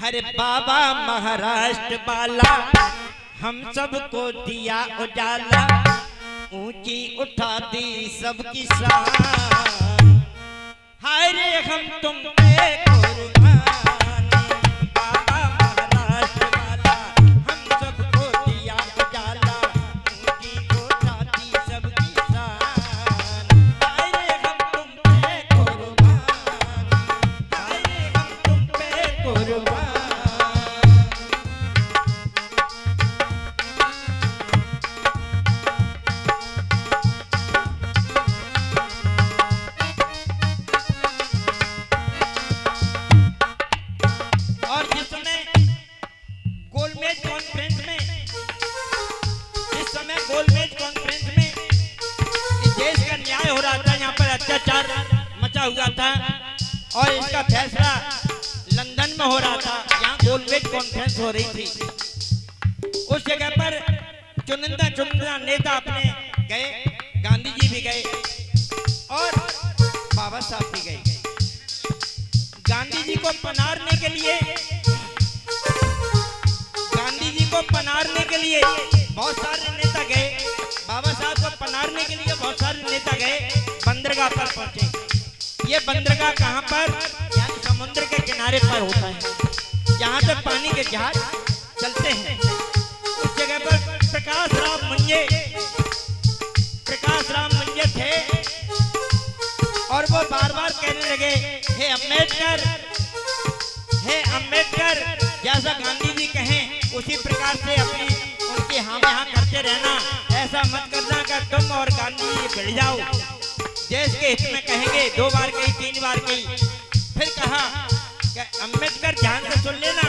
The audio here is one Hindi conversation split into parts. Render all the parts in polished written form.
अरे बाबा महाराष्ट्र वाला हम सबको दिया उजाला, ऊंची उठा दी सबकी शान, हाय रे हम तुम पे कुर्बान। बाबा महाराष्ट्र वाला हम सबको दिया उजाला, ऊंची उठा दी सबकी शान, हाय रे हम तुम पे कुर्बान, हाय रे हम तुम पे कुर्बान। अत्याचार मचा हुआ था और इसका फैसला लंदन में हो रहा था, यहाँ गोलमेज कॉन्फ्रेंस हो रही थी। उस जगह पर चुनिंदा नेता अपने गए, गांधी जी भी गए और बाबा साहब भी गए। गांधी जी को पनारने के लिए, गांधी जी को पनारने के लिए बहुत सारे नेता गए, बाबा साहब को पनारने के लिए बहुत सारे नेता गए। बंदरगाह पर पहुंचे। ये बंदरगाह कहां पर, यानी समुद्र के किनारे पर होता है, जहां पे पानी के जहाज चलते हैं। उस जगह पर प्रकाश राम मंजे थे और वो बार बार कहने लगे, हे अम्बेडकर, हे अम्बेडकर, जैसा गांधी जी कहें उसी प्रकार से अपनी उनकी हाँ में हाँ करते रहना, ऐसा मत करना कि तुम और गांधी जी भिड़ जाओ। देश के हित में कहेंगे, 2 बार कही, 3 बार कही। फिर कहा कि अम्बेडकर ध्यान से सुन लेना,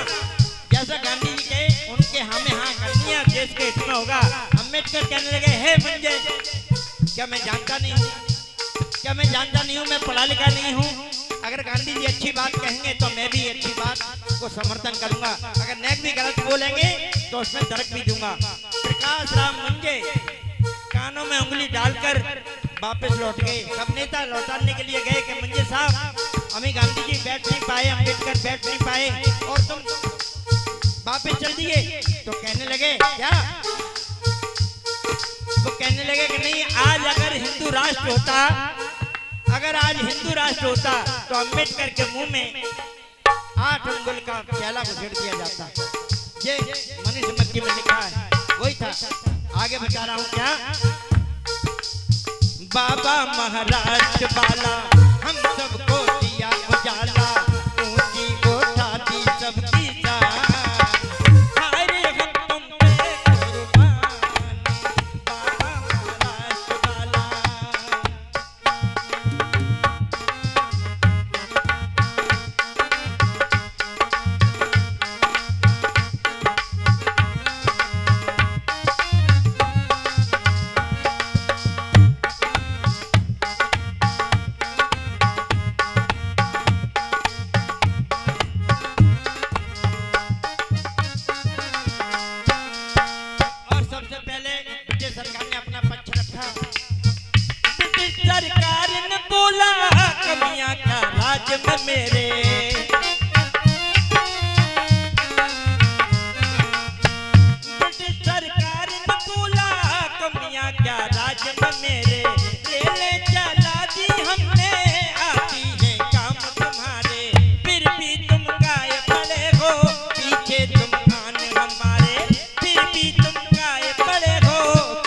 जैसा गांधी जी कहे उनके हाँ में हाँ करनी है, देश के हित में होगा। अम्बेडकर कहने लगे, हे मंजे, क्या मैं जानता नहीं हूँ, क्या मैं जानता नहीं हूँ, मैं पढ़ा लिखा नहीं हूँ। अगर गांधी जी अच्छी बात कहेंगे तो मैं भी अच्छी बात को समर्थन करूंगा, अगर नेक भी गलत बोलेंगे तो उसमें तर्क भी दूंगा। प्रकाश राम मंजे कानों में उंगली डालकर वापस लौट गए। सब नेता लौटाने के लिए गए कि मंजे साहब, हमें गांधी जी बैठ नहीं पाए, अम्बेडकर बैठ नहीं पाए और तुम वापस चल दिए। तो कहने लगे क्या, वो कहने लगे कि नहीं, आज अगर हिंदू राष्ट्र होता, अगर आज हिंदू राष्ट्र होता तो अम्बेडकर के मुंह में 8 अंगुल का प्याला घुसेड़ दिया जाता। ये मनुस्मृति में लिखा है, वही था। आगे बता रहा हूँ क्या, बाबा महाराष्ट्र वाला हम सबको दिया उजाला, ऊंची उठा दी सबकी शान, हाय रे हम तुम पे कुर्बान। बाबा महाराष्ट्र वाला। सरकार ने बोला कमियां क्या राज्य में मेरे, ब्रिटिश सरकार ने बोला कमियां क्या राज्य में मेरे, रेलें चला दी हमने आती है काम तुम्हारे, फिर भी तुम गाये पड़े हो पीछे तुम आने हमारे, फिर भी तुम गाये पड़े हो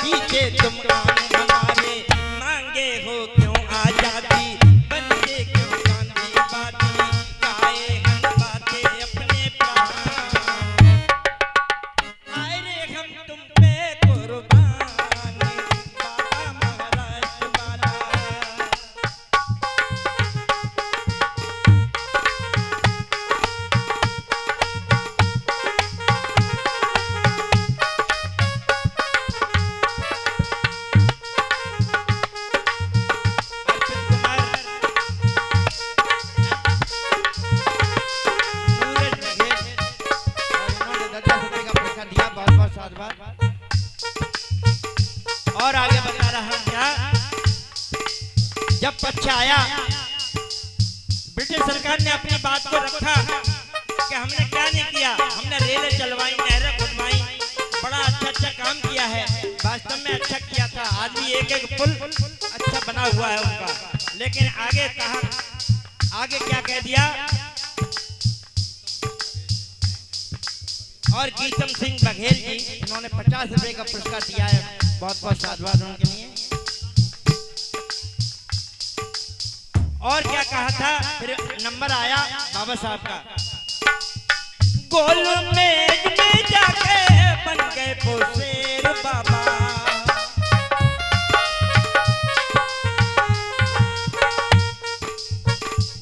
पीछे तुम आने हमारे, मांगे हो क्यों आजादी, बंदे क्यों गांधीवादी, गाए हम बातें अपने प्राण, आए रे हम तुम पे कुर्बान। बाबा महाराष्ट्र वाला। और आगे बता रहा हूं क्या, जब पक्ष आया, ब्रिटिश सरकार ने अपनी बात को रखा कि हमने क्या नहीं किया, हमने रेलें चलवाई, नहरें खुदवाई, बड़ा अच्छा अच्छा काम किया है, वास्तव में अच्छा किया था। आज भी एक एक पुल अच्छा बना हुआ है उनका। लेकिन आगे कहा, आगे क्या कह दिया। और गीतम सिंह बघेल जी, इन्होंने 50 रुपए का पुरस्कार दिया है, बहुत बहुत साधुवाद उनके लिए। और क्या कहा था, फिर नंबर आया बाबा साहब का। गोल मेज में जाके बन गए पोसेर बाबा,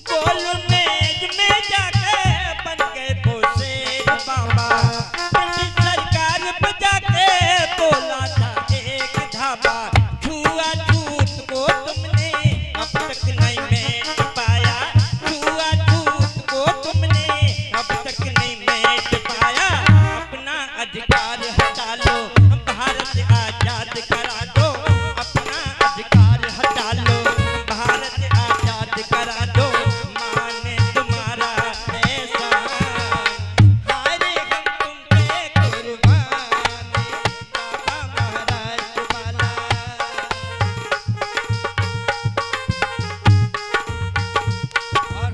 गोल मेज में जाके बन गए पोसेर बाबा। सरकार पे जाके बोला था एक धाबा, छुआ छूत को तुमने अब तक नहीं मेट पाया, छुआ छूत को तुमने अब तक नहीं मेट पाया। अपना अधिकार हटा लो, भारत आजाद करा दो, अपना अधिकार हटा लो, भारत आजाद करा दो। माने तुम्हारा एहसान, हारे हम तुम पे कुर्बान, बाबा महाराज वाला। और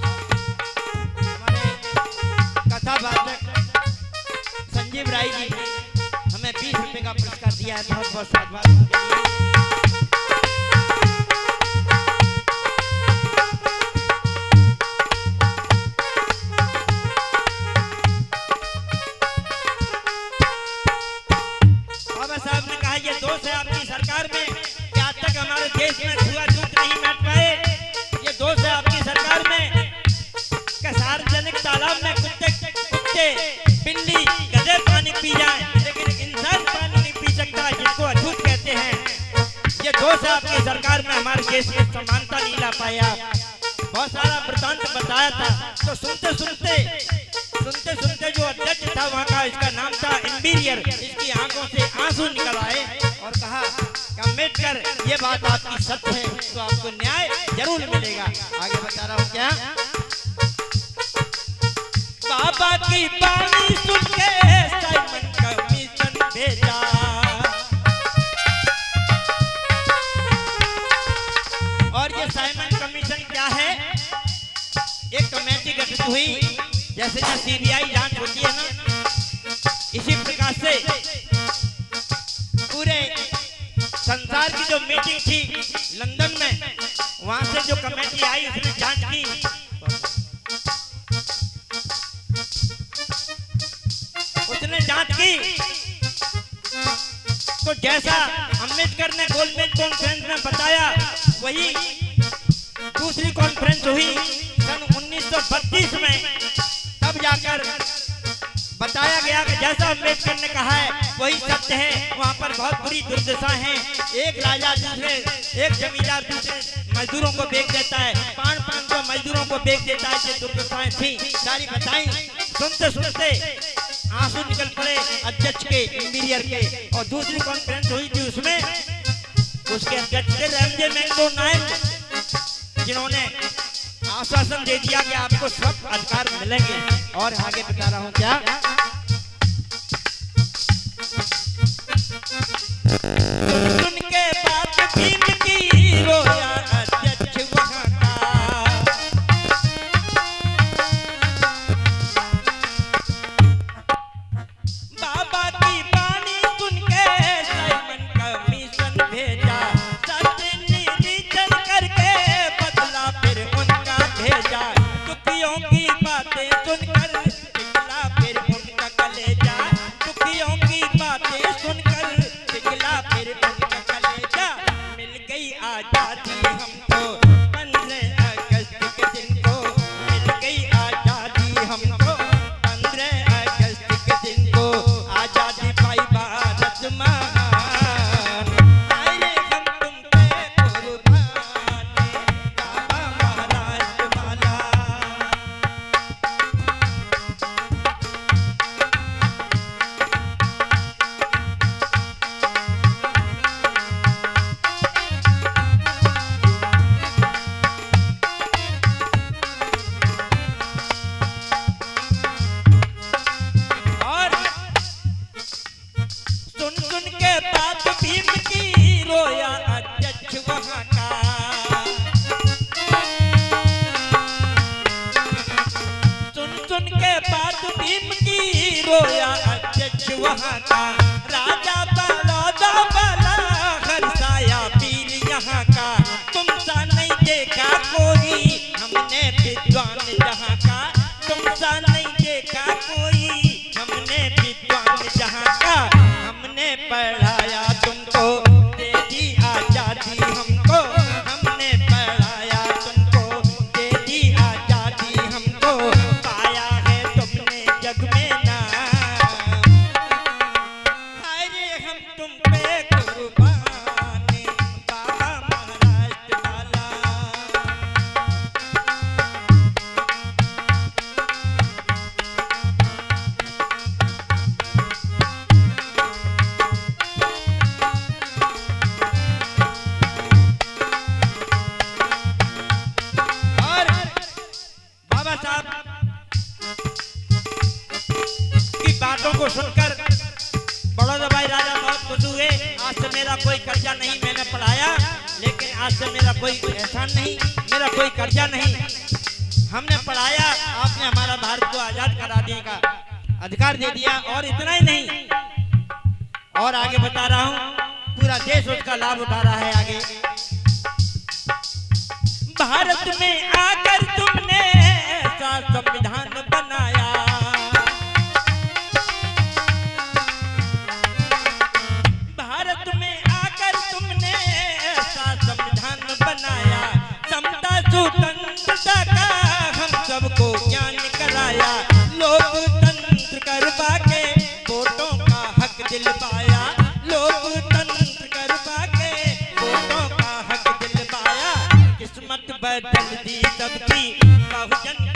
हमारे कथावाचक संजीव राय जी ने हमें 20 रुपए का पुरस्कार दिया है, बहुत बहुत साधुवाद उनके लिए। बाबा साहब ने कहा, ये दोष है आपकी सरकार में कि आज तक हमारे देश में छुआछूत नहीं मिट पाए। ये दोष है आपकी सरकार में कि सार्वजनिक तालाब में कुत्ते बिल्ली गधे पानी पी जाए, लेकिन इंसान पानी नहीं पी सकता, जिसको अछूत कहते हैं। ये दोष है आपकी सरकार में, हमारे देश में समानता नहीं ला पाया। बहुत सारा वृतांत बताया था, तो सुनते सुनते जो अध्यक्ष था वहाँ का, इसका नाम था इंबीरियर, इसकी आंखों से आंसू निकल आए और कहा कि अम्बेडकर ये बात आपकी सत्य है, तो आपको न्याय जरूर मिलेगा। आगे बता रहा हूँ क्या। बाबा की बाणी सुन के साइमन कमीशन भेजा, और ये साइमन कमीशन क्या है, एक कमेटी गठित हुई, जैसे जो सीबीआई जांच होती है ना, इसी प्रकार से पूरे संसार की जो मीटिंग थी लंदन में, वहां से जो कमेटी आई उसने जांच की। उसने जांच की तो जैसा अम्बेडकर ने गोलमेज कॉन्फ्रेंस में बताया, वही दूसरी कॉन्फ्रेंस हुई सन 1932 में। तब जाकर बताया गया कि जैसा अम्बेडकर ने कहा है वही सत्य है। वहाँ पर बहुत बुरी दुर्दशा है, एक राजा दूसरे, एक जमींदार दूसरे मजदूरों को बेच देता है, 500 मजदूरों को बेच देता है। ये दुर्दशाएं थी, सारी बताई। सुनते सुनते आंसू निकल पड़े अध्यक्ष के, इंबीरियर के। और दूसरी कॉन्फ्रेंस हुई थी, उसमें उसके अध्यक्ष थे रेमजे मैंगो नायक, जिन्होंने आश्वासन दे दिया कि आपको सब अधिकार मिलेंगे। और आगे बता रहा हूँ क्या। सुन के बात भीम की रोया अध्यक्ष वहाँ का, बाबा की बानी सुन के साइमन कमीशन भेजा, सत्य निरीक्षण करके बदला फिर उनका भेजा। दुखियों की बातें सुनकर पिघला फिर उनका कलेजा, दुखियों की बातें सुनकर पिघला फिर उनका कलेजा। मिल गई आजादी हमको 15 अगस्त के दिन को, मिल गई आजादी हमको 15 अगस्त के दिन को। आजादी पाई भारत महान, आए हम तुम पे कुर्बान, बाबा महाराज वाला। वहाँ का, राजा बलौदा बला खरसाया पीर यहाँ का। तुमसा नहीं देखा कोई हमने विद्वान जहाँ का, तुमसा नहीं देखा कोई हमने विद्वान जहाँ का। हमने पढ़ाया तुमको, दे दी आजादी हमको, हमने पढ़ाया तुमको, दे दी आजादी हमको। पाया है तुमने जग में नाम, अरे हम तुम पे कुर्बान बाबा महाराष्ट्र वाला। और बाबा साहब की बातों को सुनकर बड़ौदा भाई राजा बहुत खुश हुए। आज से मेरा कोई कर्जा नहीं, मैंने पढ़ाया लेकिन आज से मेरा कोई एहसान नहीं, मेरा कोई कर्जा नहीं। हमने पढ़ाया, आपने हमारा भारत को आजाद करा देने का अधिकार दे दिया। और इतना ही नहीं, और आगे बता रहा हूँ, पूरा देश उसका लाभ उठा रहा है आगे। भारत में आकर तुमने ऐसा संविधान बनाया, भारत में आकर तुमने ऐसा संविधान बनाया। समता स्वतंत्रता का हम सबको ज्ञान कराया। लोकतंत्र करवा के वोटों का हक दिलवाया, लोकतंत्र करवा के वोटों का हक दिलवाया। किस्मत बदल दी सबकी बहुजन